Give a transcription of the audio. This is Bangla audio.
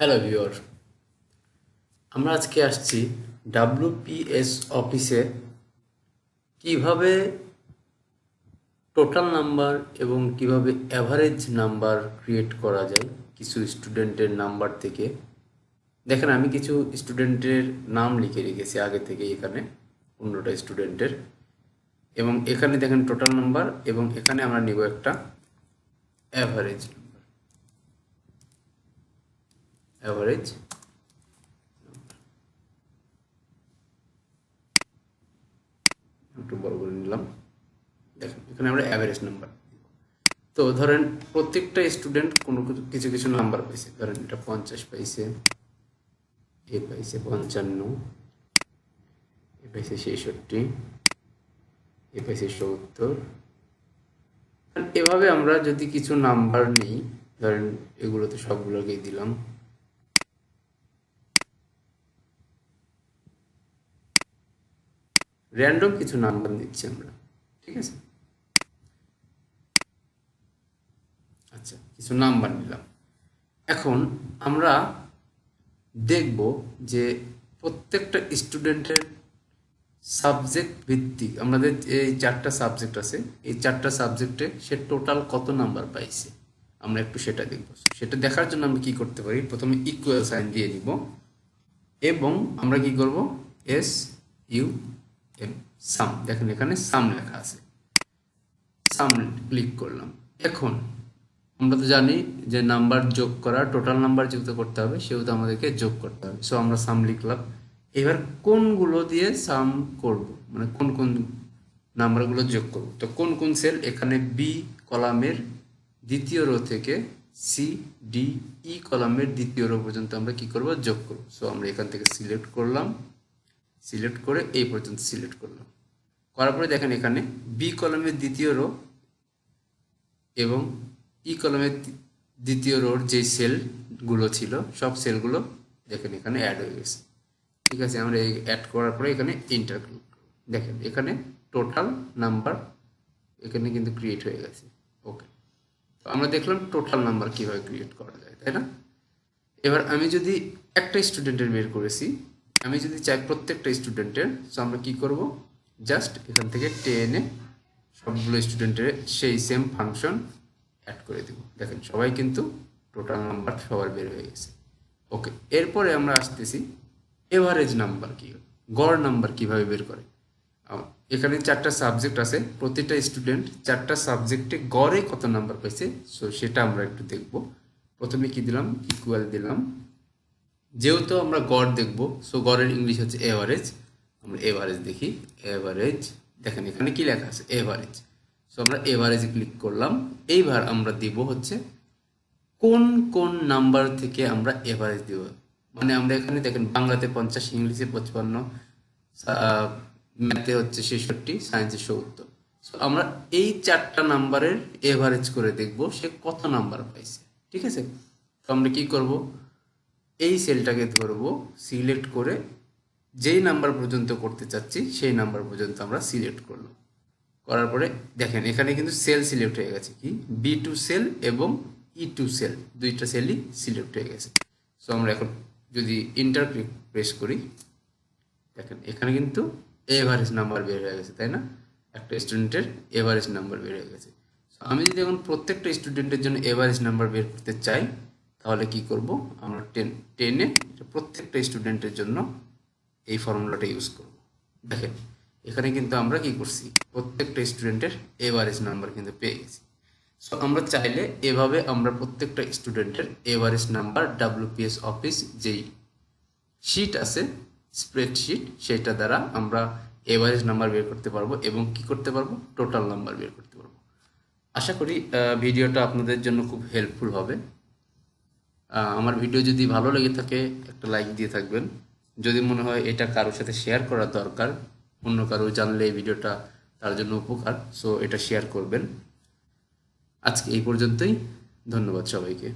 হ্যালো ভিউয়ার, আমরা আজকে আসছি WPS অফিসে কিভাবে টোটাল নাম্বার এবং কিভাবে অ্যাভারেজ নাম্বার ক্রিয়েট করা যায় কিছু স্টুডেন্টের নাম্বার থেকে। দেখেন, আমি কিছু স্টুডেন্টের নাম লিখে রেখেছি আগে থেকে এখানে 15টা স্টুডেন্টের, এবং এখানে দেখেন টোটাল নাম্বার, এবং এখানে আমরা নিব একটা অ্যাভারেজ নাম্বার। অ্যাভারেজ একটু বড় করে নিলাম। দেখেন এখানে আমরা অ্যাভারেজ নাম্বার। তো ধরেন প্রত্যেকটা স্টুডেন্ট কোনো কিছু কিছু নাম্বার পাইছে। ধরেন এটা 50 পাইছে, এ পাইছে 55, এ পাইছে 66, এ পাইছে 70। এভাবে আমরা যদি কিছু নাম্বার নিই, ধরেন এগুলোতে সবগুলোকেই দিলাম, র্যান্ডম কিছু নাম্বার নিচ্ছি আমরা, ঠিক আছে? আচ্ছা, কিছু নাম্বার নিলাম। এখন আমরা দেখব যে প্রত্যেকটা স্টুডেন্টের সাবজেক্ট ভিত্তিক, আমাদের এই 4টা সাবজেক্ট আছে, এই 4টা সাবজেক্টে সে টোটাল কত নাম্বার পাইছে আমরা একটু সেটা দেখব। সেটা দেখার জন্য আমরা কি করতে পারি, প্রথমে ইকুয়াল সাইন দিয়ে নিব, এবং আমরা কি করব, SUM, সাম। দেখেন এখানে সাম লেখা আছে, সাম ক্লিক করলাম। এখন আমরা তো জানি যে নাম্বার যোগ করা, টোটাল নাম্বার যুক্ত করতে হবে, সেহেতু আমাদেরকে যোগ করতে হবে। সো আমরা সাম লিখলাম। এবার কোনগুলো দিয়ে সাম করব, মানে কোন কোন নাম্বারগুলো যোগ করব। তো কোন কোন সেল, এখানে বি কলামের দ্বিতীয় রো থেকে CDE কলামের দ্বিতীয় রো পর্যন্ত আমরা কি করব, যোগ করব। সো আমরা এখান থেকে সিলেক্ট করলাম, সিলেক্ট করে এই পর্যন্ত সিলেক্ট করলাম। করার পরে দেখেন এখানে বি কলামের দ্বিতীয় রো এবং কলামের দ্বিতীয় রোর যে সেলগুলো ছিল, সব সেলগুলো দেখেন এখানে অ্যাড হয়ে গেছে। ঠিক আছে, আমরা এই অ্যাড করার পরে এখানে এন্টার ক্লিক করব। দেখেন এখানে টোটাল নাম্বার এখানে কিন্তু ক্রিয়েট হয়ে গেছে। ওকে, তো আমরা দেখলাম টোটাল নাম্বার কীভাবে ক্রিয়েট করা যায়, তাই না? এবার আমি যদি একটা স্টুডেন্টের বের করেছি, আমি যদি চাই প্রত্যেকটা স্টুডেন্টের, তো আমরা কি করব, জাস্ট এখান থেকে টেনে সবগুলো স্টুডেন্টের সেই সেম ফাংশন অ্যাড করে দেব। দেখেন সবাই কিন্তু টোটাল নাম্বার সবার বের হয়ে গেছে। ওকে, এরপরে আমরা আসতেছি এভারেজ নাম্বার কি, গড় নাম্বার কিভাবে বের করে। এখানে 4টা সাবজেক্ট আছে, প্রতিটা স্টুডেন্ট 4টা সাবজেক্টে গড়ে কত নাম্বার পাইছে, সো সেটা আমরা একটু দেখব। প্রথমে কি দিলাম, ইকুয়াল দিলাম। যেহেতু আমরা গড় দেখব, সো গড়ের ইংলিশ হচ্ছে এভারেজ। আমরা এভারেজ দেখি, এভারেজ। দেখেন এখানে কি লেখা আছে, এভারেজ। সো আমরা এভারেজে ক্লিক করলাম। এইবার আমরা দিব হচ্ছে কোন কোন নাম্বার থেকে আমরা এভারেজ দেব। মানে আমরা এখানে দেখেন বাংলাতে 50, ইংলিশে 55, ম্যাথে হচ্ছে 66, সায়েন্সে 70। সো আমরা এই 4টা নাম্বারের এভারেজ করে দেখব সে কত নাম্বার পাইছে। ঠিক আছে, তো আমরা কি করব, এই সেলটাকে ধরব, সিলেক্ট করে যেই নাম্বার পর্যন্ত করতে চাচ্ছি সেই নাম্বার পর্যন্ত আমরা সিলেক্ট করলাম। করার পরে দেখেন এখানে কিন্তু সেল সিলেক্ট হয়ে গেছে, কি B2 সেল এবং E2 সেল, দুইটা সেলই সিলেক্ট হয়ে গেছে। সো আমরা এখন যদি ইন্টার প্রেস করি, দেখেন এখানে কিন্তু এভারেজ নাম্বার বের হয়ে গেছে, তাই না? একটা স্টুডেন্টের এভারেজ নাম্বার বের হয়ে গেছে। সো আমি যদি এখন প্রত্যেকটা স্টুডেন্টের জন্য এভারেজ নাম্বার বের করতে চাই, তাহলে কি করব, আমরা টেনে প্রত্যেকটা স্টুডেন্টের জন্য এই ফর্মুলাটা ইউজ করব। দেখেন এখানে কিন্তু আমরা কি করছি, প্রত্যেকটা স্টুডেন্টের এভারেজ নাম্বার কিন্তু পেয়ে গেছি। সো আমরা চাইলে এভাবে আমরা প্রত্যেকটা স্টুডেন্টের এভারেজ নাম্বার WPS অফিস যেই শিট আছে, স্প্রেডশিট, সেটা দ্বারা আমরা এভারেজ নাম্বার বের করতে পারবো এবং কি করতে পারবো, টোটাল নাম্বার বের করতে পারবো। আশা করি ভিডিওটা আপনাদের জন্য খুব হেল্পফুল হবে। আমার ভিডিও যদি ভালো লেগে থাকে একটা লাইক দিয়ে থাকবেন। যদি মনে হয় এটা কারোর সাথে শেয়ার করা দরকার, অন্য কারো জানলে এই ভিডিওটা তার জন্য উপকার, সো এটা শেয়ার করবেন। আজকে এই পর্যন্তই, ধন্যবাদ সবাইকে।